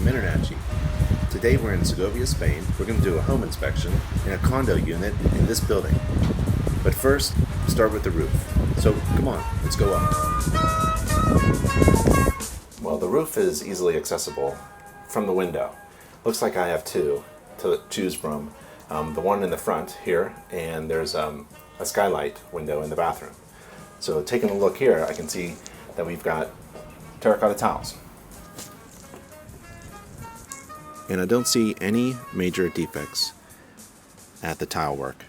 I'm InterNACHI. Today we're in Segovia, Spain. We're going to do a home inspection in a condo unit in this building. But first, start with the roof. So come on, let's go up. Well, the roof is easily accessible from the window. Looks like I have two to choose from. The one in the front here, and there's a skylight window in the bathroom. So taking a look here, I can see that we've got terracotta tiles. And I don't see any major defects at the tile work.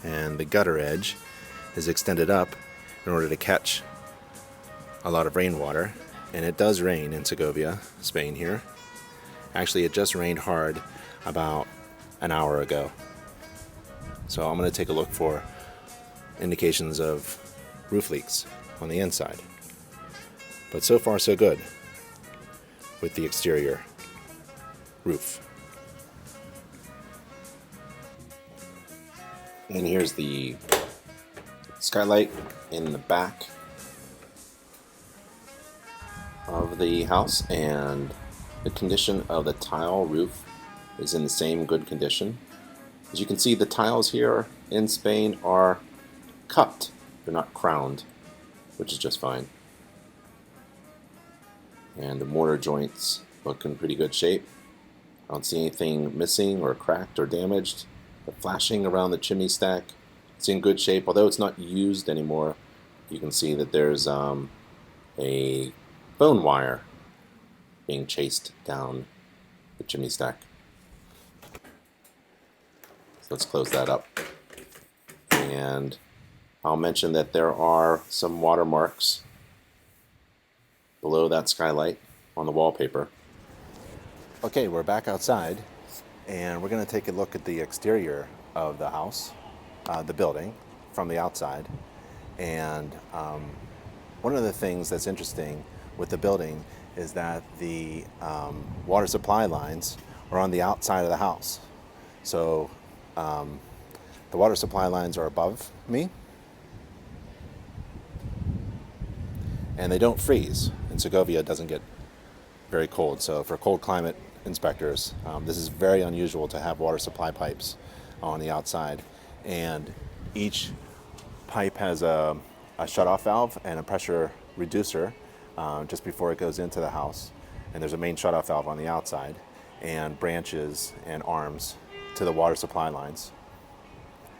And the gutter edge is extended up in order to catch a lot of rainwater. And it does rain in Segovia, Spain here. Actually, it just rained hard about an hour ago. So I'm going to take a look for indications of roof leaks on the inside. But so far so good with the exterior roof. And here's the skylight in the back of the house, and the condition of the tile roof is in the same good condition. As you can see, the tiles here in Spain are cupped. They're not crowned, which is just fine. And the mortar joints look in pretty good shape. I don't see anything missing or cracked or damaged. The flashing around the chimney stack, it's in good shape. Although it's not used anymore, you can see that there's a bone wire being chased down the chimney stack. So let's close that up. And I'll mention that there are some watermarks below that skylight on the wallpaper. Okay, we're back outside, and we're going to take a look at the exterior of the house, the building, from the outside. And one of the things that's interesting with the building is that the water supply lines are on the outside of the house. So the water supply lines are above me, and they don't freeze. And Segovia doesn't get very cold, so for cold climate inspectors, this is very unusual to have water supply pipes on the outside. And each pipe has a shutoff valve and a pressure reducer just before it goes into the house. And there's a main shutoff valve on the outside, and branches and arms to the water supply lines.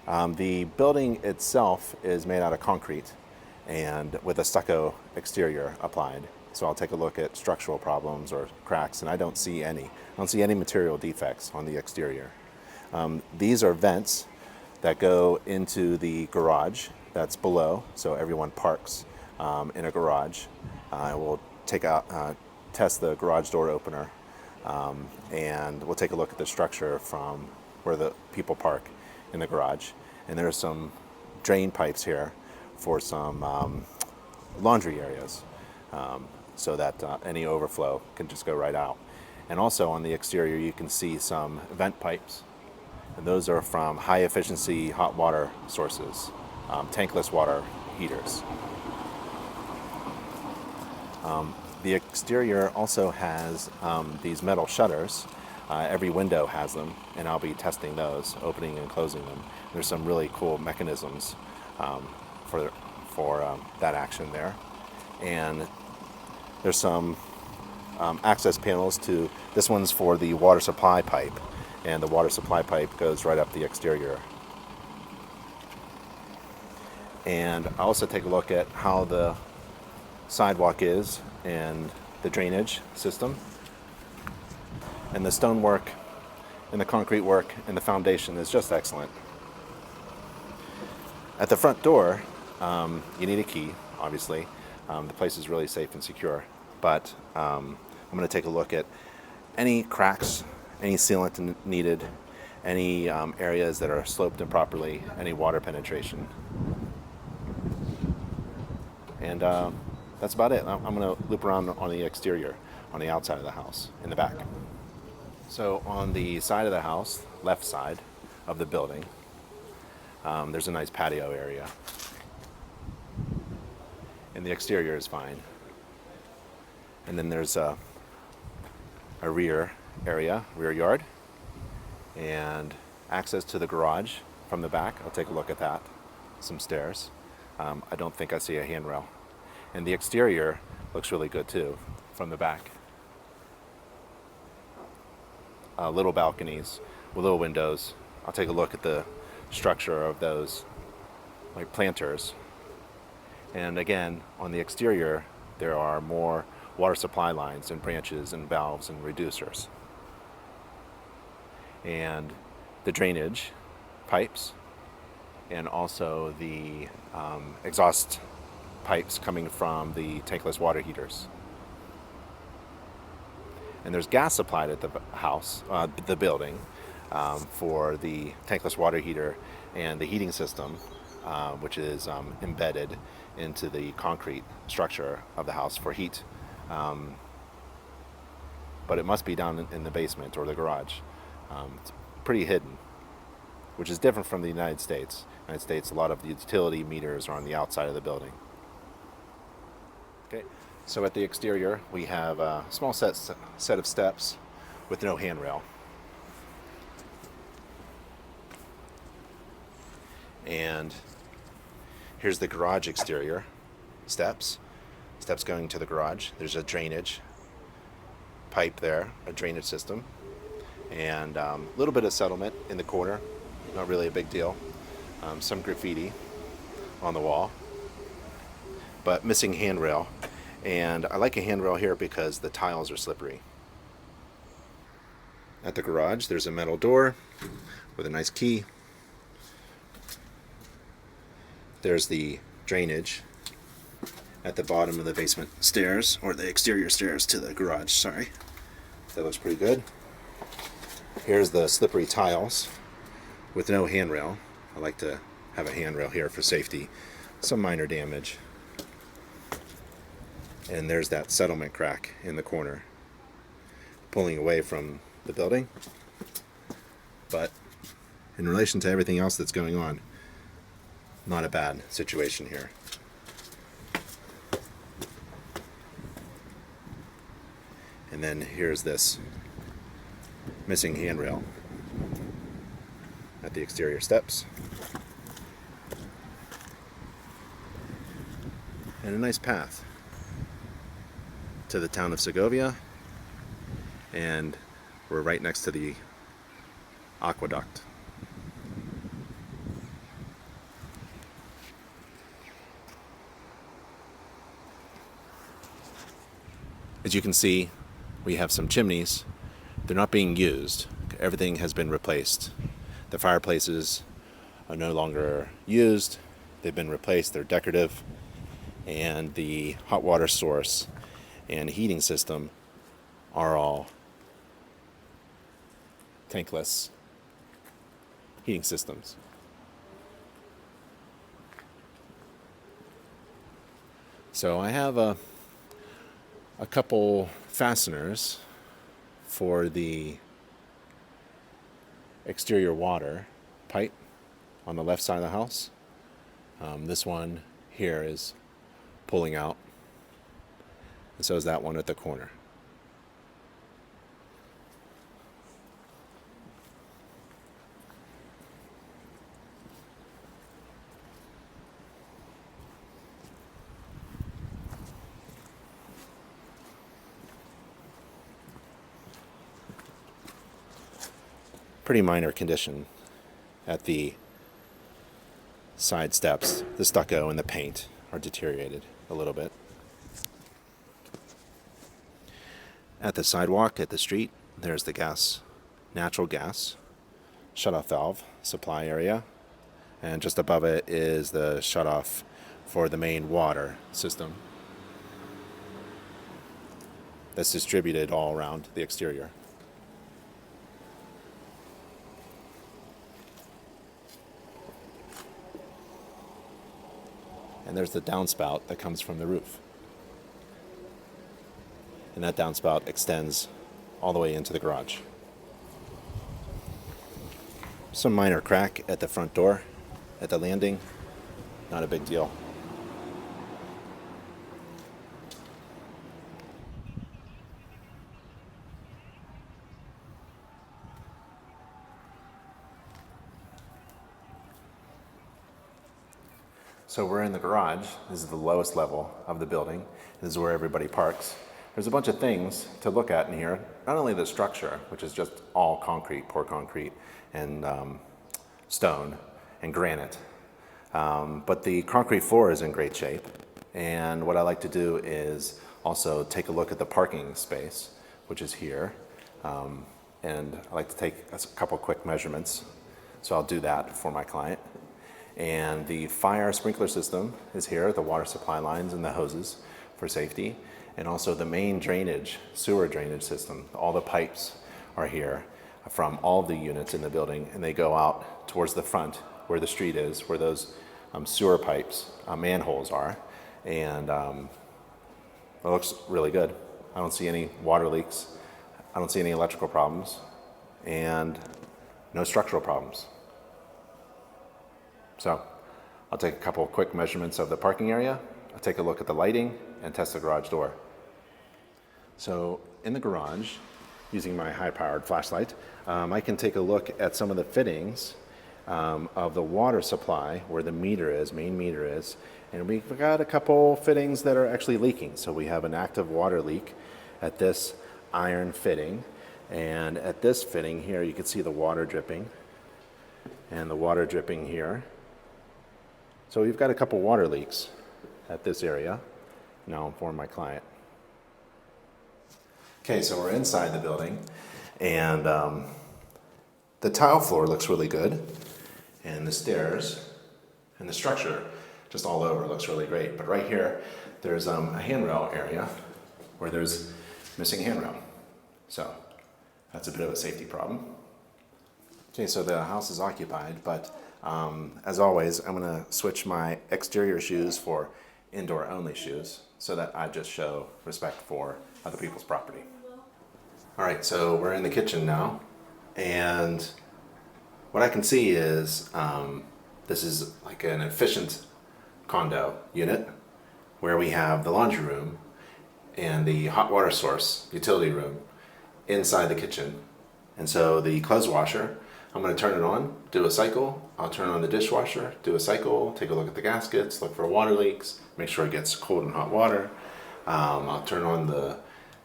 The building itself is made out of concrete and with a stucco exterior applied. So I'll take a look at structural problems or cracks, and I don't see any. I don't see any material defects on the exterior. These are vents that go into the garage that's below, so everyone parks in a garage. We'll test the garage door opener, and we'll take a look at the structure from where the people park in the garage. And there are some drain pipes here for some laundry areas, so that any overflow can just go right out. And also on the exterior you can see some vent pipes, and those are from high efficiency hot water sources, tankless water heaters. The exterior also has these metal shutters. Every window has them, and I'll be testing those, opening and closing them. There's some really cool mechanisms for that action there. And there's some access panels to, this one's for the water supply pipe, and the water supply pipe goes right up the exterior. And I also take a look at how the sidewalk is and the drainage system. And the stonework and the concrete work and the foundation is just excellent. At the front door, you need a key, obviously. The place is really safe and secure, but I'm going to take a look at any cracks, any sealant needed, any areas that are sloped improperly, any water penetration. And that's about it. I'm going to loop around on the exterior, on the outside of the house, in the back. So on the side of the house, left side of the building, there's a nice patio area. And the exterior is fine. And then there's a rear area, rear yard, and access to the garage from the back. I'll take a look at that. Some stairs. I don't think I see a handrail. And the exterior looks really good too from the back. Little balconies with little windows. I'll take a look at the structure of those, like planters. And again, on the exterior, there are more water supply lines and branches and valves and reducers. And the drainage pipes, and also the exhaust pipes coming from the tankless water heaters. And there's gas supplied at the house, the building, for the tankless water heater and the heating system, which is embedded into the concrete structure of the house for heat. But it must be down in the basement or the garage. It's pretty hidden, which is different from the United States. In the United States, a lot of the utility meters are on the outside of the building. Okay, so at the exterior, we have a small set of steps with no handrail. And here's the garage exterior steps going to the garage. There's a drainage pipe there, a drainage system, and a little bit of settlement in the corner, not really a big deal. Some graffiti on the wall, but missing handrail. And I like a handrail here because the tiles are slippery. At the garage, there's a metal door with a nice key. There's the drainage at the bottom of the basement stairs, or the exterior stairs to the garage, sorry. That looks pretty good. Here's the slippery tiles with no handrail. I like to have a handrail here for safety. Some minor damage. And there's that settlement crack in the corner, pulling away from the building. But in relation to everything else that's going on, not a bad situation here. And then here's this missing handrail at the exterior steps. And a nice path to the town of Segovia, and we're right next to the aqueduct. As you can see, we have some chimneys. They're not being used. Everything has been replaced. The fireplaces are no longer used. They've been replaced. They're decorative. And the hot water source and heating system are all tankless heating systems. So I have a couple fasteners for the exterior water pipe on the left side of the house. This one here is pulling out, and so is that one at the corner. Pretty minor condition at the side steps. The stucco and the paint are deteriorated a little bit. At the sidewalk, at the street, there's the gas, natural gas shutoff valve supply area, and just above it is the shutoff for the main water system that's distributed all around the exterior. And there's the downspout that comes from the roof. And that downspout extends all the way into the garage. Some minor crack at the front door, at the landing, not a big deal. So we're in the garage. This is the lowest level of the building. This is where everybody parks. There's a bunch of things to look at in here. Not only the structure, which is just all concrete, poured concrete, and stone and granite, but the concrete floor is in great shape. And what I like to do is also take a look at the parking space, which is here. And I like to take a couple quick measurements. So I'll do that for my client. And the fire sprinkler system is here, the water supply lines and the hoses for safety. And also the main drainage, sewer drainage system. All the pipes are here from all the units in the building, and they go out towards the front where the street is, where those sewer pipes, manholes are. And it looks really good. I don't see any water leaks. I don't see any electrical problems, and no structural problems. So I'll take a couple of quick measurements of the parking area. I'll take a look at the lighting and test the garage door. So in the garage, using my high-powered flashlight, I can take a look at some of the fittings of the water supply where the meter is, main meter is, and we've got a couple fittings that are actually leaking. So we have an active water leak at this iron fitting, and at this fitting here you can see the water dripping, and the water dripping here. So we've got a couple water leaks at this area. Now I'll inform my client. Okay, so we're inside the building, and the tile floor looks really good, and the stairs and the structure just all over looks really great. But right here, there's a handrail area where there's missing handrail. So that's a bit of a safety problem. Okay, so the house is occupied, but as always, I'm gonna switch my exterior shoes for indoor only shoes so that I just show respect for other people's property. All right, so we're in the kitchen now, and what I can see is this is like an efficient condo unit where we have the laundry room and the hot water source utility room inside the kitchen. And so the clothes washer, I'm going to turn it on, do a cycle. I'll turn on the dishwasher, do a cycle, take a look at the gaskets, look for water leaks, make sure it gets cold and hot water. I'll turn on the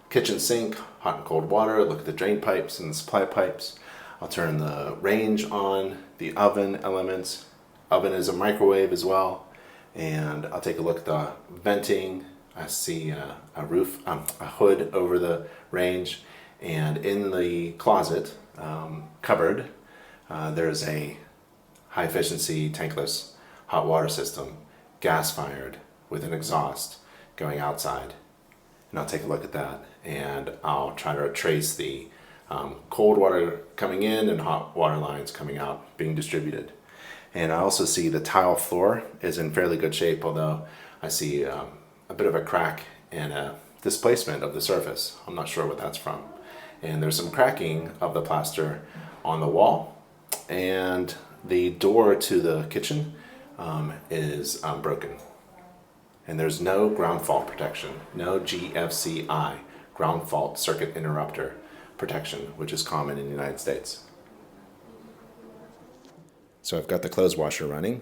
kitchen sink, hot and cold water, look at the drain pipes and the supply pipes. I'll turn the range on, the oven elements. Oven is a microwave as well. And I'll take a look at the venting. I see a hood over the range. And in the closet cupboard, there's a high efficiency tankless hot water system, gas fired with an exhaust going outside. And I'll take a look at that, and I'll try to trace the cold water coming in and hot water lines coming out being distributed. And I also see the tile floor is in fairly good shape, although I see a bit of a crack and a displacement of the surface. I'm not sure what that's from. And there's some cracking of the plaster on the wall, and the door to the kitchen is broken. And there's no ground fault protection, no gfci, ground fault circuit interrupter protection, which is common in the United States. So I've got the clothes washer running.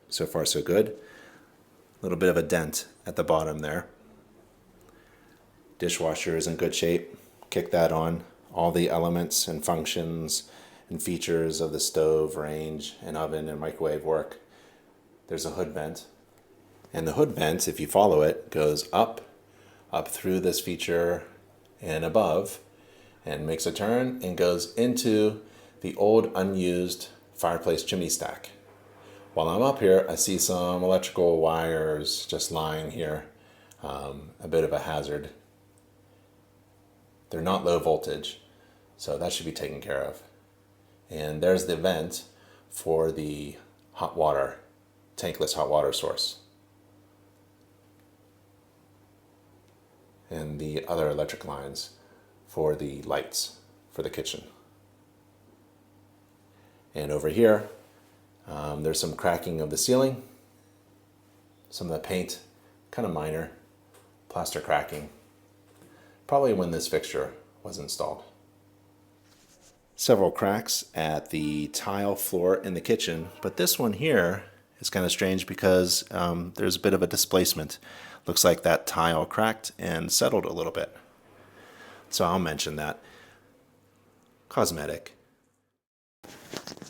So far so good. A little bit of a dent at the bottom there. Dishwasher is in good shape. Kick that on. All the elements and functions and features of the stove, range, and oven and microwave work. There's a hood vent. And the hood vent, if you follow it, goes up through this feature and above, and makes a turn and goes into the old unused fireplace chimney stack. While I'm up here, I see some electrical wires just lying here, a bit of a hazard. They're not low voltage, so that should be taken care of. And there's the vent for the hot water, tankless hot water source. And the other electric lines for the lights for the kitchen. And over here, there's some cracking of the ceiling, some of the paint, kind of minor, plaster cracking, probably when this fixture was installed. Several cracks at the tile floor in the kitchen, but this one here is kind of strange because there's a bit of a displacement. Looks like that tile cracked and settled a little bit. So I'll mention that. Cosmetic.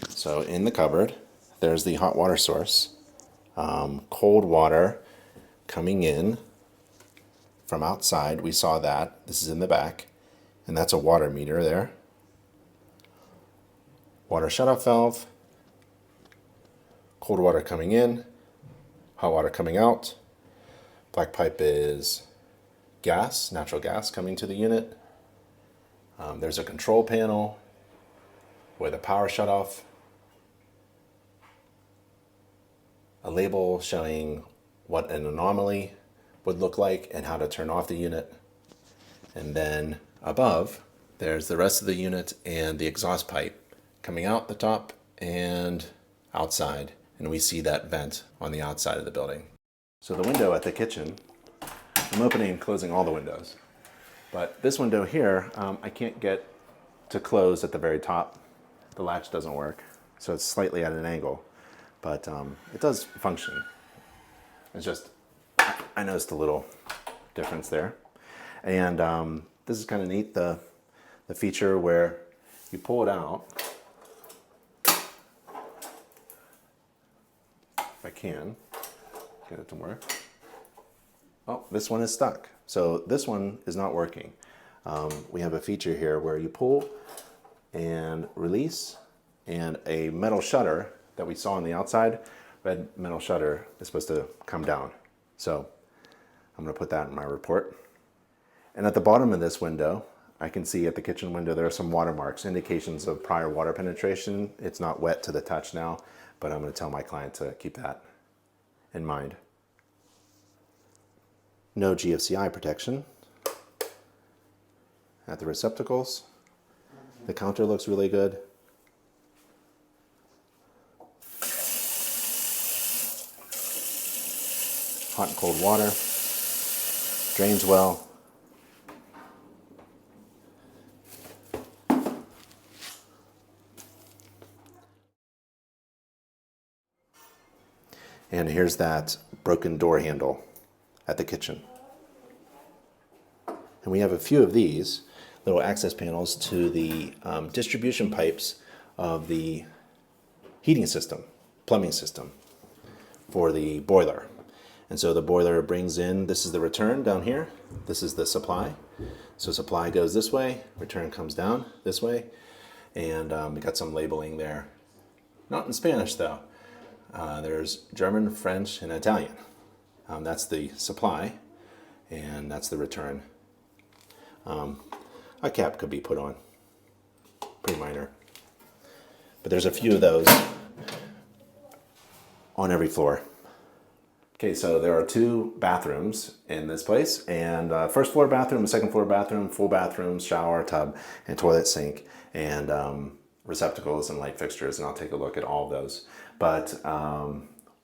So in the cupboard, there's the hot water source. Cold water coming in from outside. We saw that. This is in the back. And that's a water meter there. Water shutoff valve. Cold water coming in. Hot water coming out. Black pipe is gas, natural gas coming to the unit. There's a control panel with a power shutoff. A label showing what an anomaly would look like and how to turn off the unit. And then above, there's the rest of the unit and the exhaust pipe coming out the top and outside. And we see that vent on the outside of the building. So the window at the kitchen, I'm opening and closing all the windows. But this window here, I can't get to close at the very top. The latch doesn't work, so it's slightly at an angle. But it does function. It's just, I noticed a little difference there. And this is kind of neat, the feature where you pull it out. If I can get it to work. Oh, this one is stuck. So this one is not working. We have a feature here where you pull and release, and a metal shutter that we saw on the outside, red metal shutter, is supposed to come down. So I'm going to put that in my report. And at the bottom of this window, I can see at the kitchen window there are some watermarks, indications of prior water penetration. It's not wet to the touch now, but I'm going to tell my client to keep that in mind. No GFCI protection at the receptacles. The counter looks really good. Hot and cold water. Drains well. And here's that broken door handle at the kitchen. And we have a few of these little access panels to the distribution pipes of the heating system, plumbing system for the boiler. And so the boiler brings in, this is the return down here, this is the supply. So supply goes this way, return comes down this way, and we got some labeling there. Not in Spanish though. There's German, French, and Italian. That's the supply, and that's the return. A cap could be put on, pretty minor. But there's a few of those on every floor. Okay, so there are 2 bathrooms in this place, and first floor bathroom, second floor bathroom, full bathroom, shower, tub, and toilet sink, and receptacles and light fixtures, and I'll take a look at all of those. But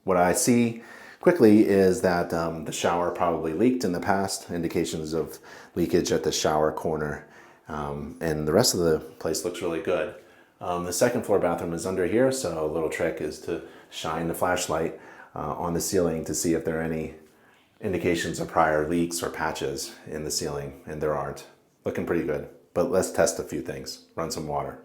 what I see quickly is that the shower probably leaked in the past, indications of leakage at the shower corner, and the rest of the place looks really good. The second floor bathroom is under here, so a little trick is to shine the flashlight on the ceiling to see if there are any indications of prior leaks or patches in the ceiling, and there aren't. Looking pretty good, but let's test a few things. Run some water.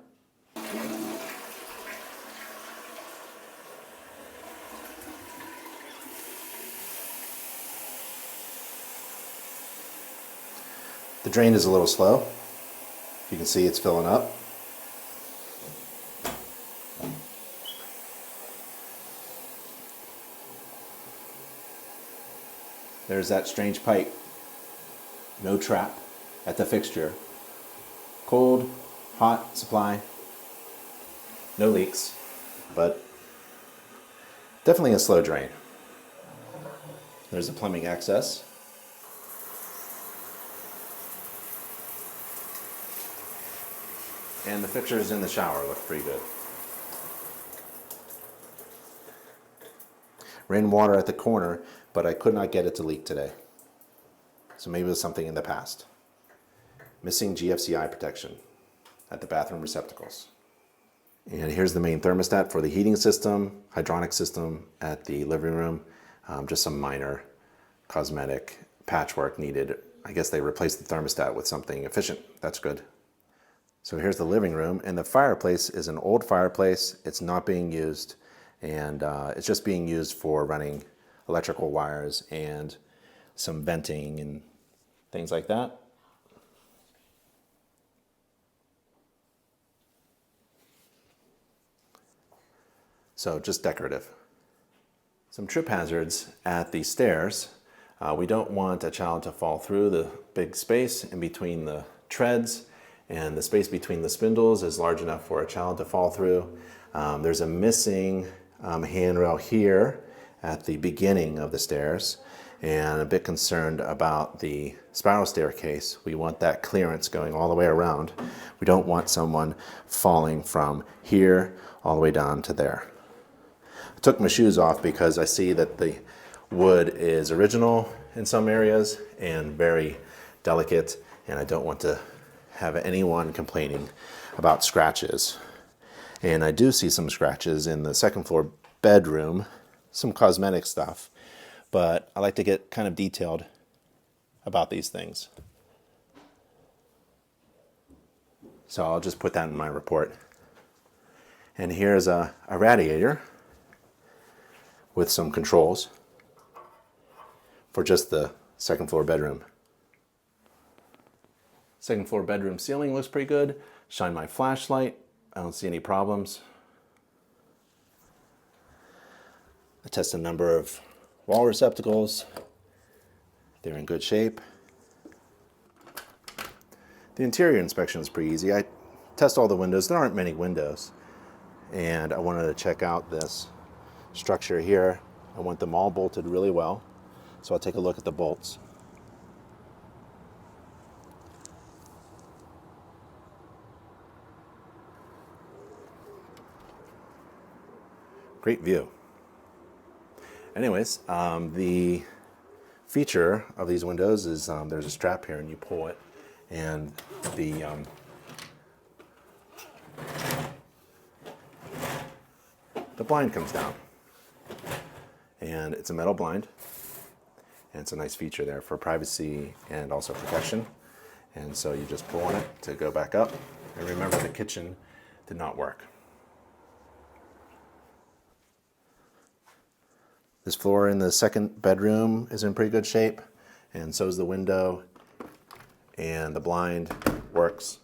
The drain is a little slow. You can see it's filling up. There's that strange pipe. No trap at the fixture. Cold, hot supply. No leaks, but definitely a slow drain. There's the plumbing access. And the fixtures in the shower look pretty good. Ran water at the corner, but I could not get it to leak today. So maybe it was something in the past. Missing GFCI protection at the bathroom receptacles. And here's the main thermostat for the heating system, hydronic system at the living room. Just some minor cosmetic patchwork needed. I guess they replaced the thermostat with something efficient. That's good. So here's the living room, and the fireplace is an old fireplace. It's not being used, and it's just being used for running electrical wires and some venting and things like that. So just decorative. Some trip hazards at the stairs. We don't want a child to fall through the big space in between the treads, and the space between the spindles is large enough for a child to fall through. There's a missing handrail here at the beginning of the stairs, and a bit concerned about the spiral staircase. We want that clearance going all the way around. We don't want someone falling from here all the way down to there. I took my shoes off because I see that the wood is original in some areas and very delicate, and I don't want to have anyone complaining about scratches. And I do see some scratches in the second floor bedroom, some cosmetic stuff, but I like to get kind of detailed about these things. So I'll just put that in my report. And here's a radiator with some controls for just the second floor bedroom. Second floor bedroom ceiling looks pretty good. Shine my flashlight. I don't see any problems. I test a number of wall receptacles. They're in good shape. The interior inspection is pretty easy. I test all the windows. There aren't many windows. And I wanted to check out this structure here. I want them all bolted really well. So I'll take a look at the bolts. Great view. Anyways, the feature of these windows is there's a strap here and you pull it, and the blind comes down. And it's a metal blind, and it's a nice feature there for privacy and also protection. And so you just pull on it to go back up. And remember, the kitchen did not work. This floor in the second bedroom is in pretty good shape, and so is the window, and the blind works.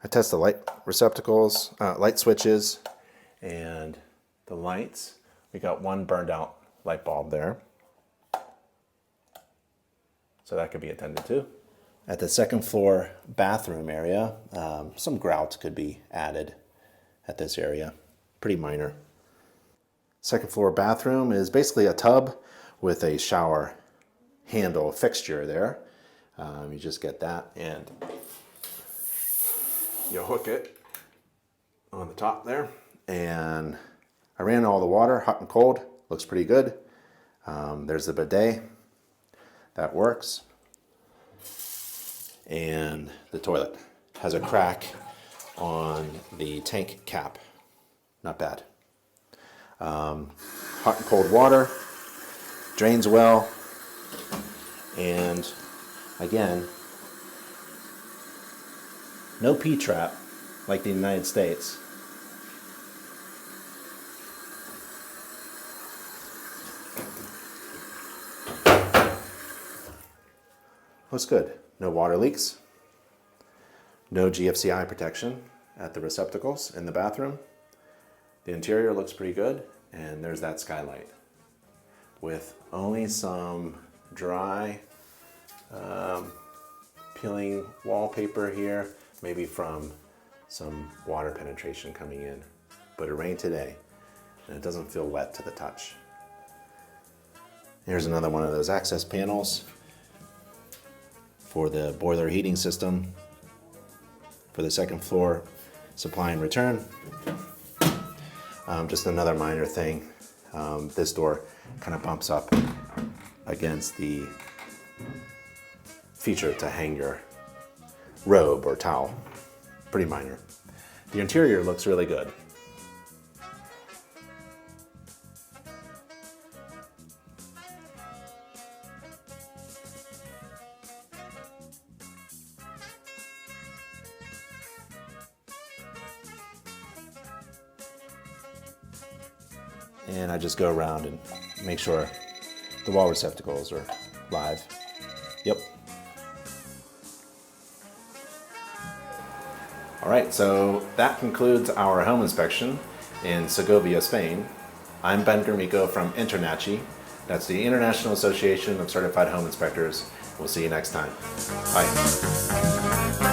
I test the light receptacles, light switches, and the lights. We got one burned out light bulb there, so that could be attended to. At the second floor bathroom area, some grout could be added at this area, pretty minor. Second floor bathroom is basically a tub with a shower handle fixture there. You just get that and you hook it on the top there. And I ran all the water, hot and cold, looks pretty good. There's the bidet, that works. And the toilet has a crack on the tank cap, not bad. Hot and cold water, drains well, and again, no P-trap like the United States. Looks good. No water leaks, no GFCI protection at the receptacles in the bathroom. The interior looks pretty good, and there's that skylight with only some dry peeling wallpaper here, maybe from some water penetration coming in. But it rained today, and it doesn't feel wet to the touch. Here's another one of those access panels for the boiler heating system for the second floor supply and return. Just another minor thing. This door kind of bumps up against the feature to hang your robe or towel. Pretty minor. The interior looks really good. And I just go around and make sure the wall receptacles are live. Yep. All right, so that concludes our home inspection in Segovia, Spain. I'm Ben Grimico from InterNACHI. That's the International Association of Certified Home Inspectors. We'll see you next time. Bye.